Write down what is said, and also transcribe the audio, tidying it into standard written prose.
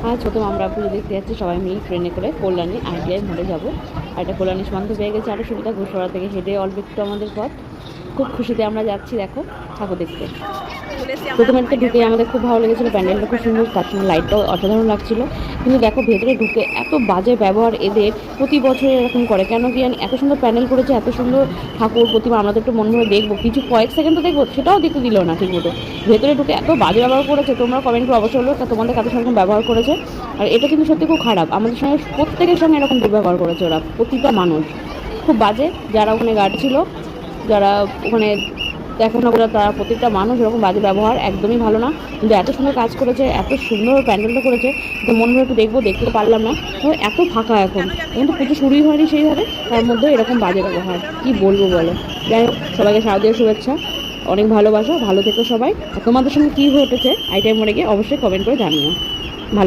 আজ প্রথম আমরা পুজো দেখতে যাচ্ছি সবাই মিলে ট্রেনে করে কল্যাণী আইটিআই মোড়ে যাবো। আর এটা কল্যাণী সীমান্ত পেয়ে গেছে আরও সুবিধা, ঘোষপাড়া থেকে হেঁটে অল্প একটু আমাদের পথ। খুব খুশিতে আমরা যাচ্ছি দেখো ঠাকুর দেখতে। প্রথমে তো ঢুকে আমাদের খুব ভালো লেগেছিলো, প্যান্ডেলটা খুব সুন্দর, তার সঙ্গে লাইটটাও অসাধারণ লাগছিল। কিন্তু দেখো ভেতরে ঢুকে এত বাজে ব্যবহার এদের, প্রতি বছর এরকম করে কেন কি জানি। এত সুন্দর প্যান্ডেল করেছে, এত সুন্দর ঠাকুর প্রতিমা, আমরা তো একটু মন ভরে দেখবো, কিছু কয়েক সেকেন্ড তো দেখবো, সেটাও দেখতে দিল না ঠিক মতো। ভেতরে ঢুকে এত বাজে ব্যবহার করেছে, তোমরা কমেন্ট করে অবশ্যই বলবে তোমাদের কাদের সঙ্গে ব্যবহার করেছে। আর এটা কিন্তু সত্যি খুব খারাপ, আমাদের সঙ্গে প্রত্যেকের সঙ্গে এরকম দুর্ব্যবহার করেছে ওরা, প্রতিটা মানুষ খুব বাজে। যারা ওখানে গার্ড ছিল, যারা ওখানে দেখাশোনা করে, তারা প্রত্যেকটা মানুষ এরকম বাজে ব্যবহার একদমই ভালো না। কিন্তু এত সুন্দর কাজ করেছে, এত সুন্দর প্যান্ডেলটা করেছে, তো মন ভরে একটু দেখবো, দেখতে পারলাম না। তো এত ফাঁকা এখন তো পুজো শুরুই হয়নি সেইভাবে, তার মধ্যে এরকম বাজে ব্যবহার কি বলবো বলো। যাই হোক, সবাইকে শারদীয় শুভেচ্ছা, অনেক ভালোবাসা, ভালো থেকো সবাই। আর তোমাদের সঙ্গে কী ঘটেছে আইটিআই মোড়ে গিয়ে অবশ্যই কমেন্ট করে জানিও। ভালো।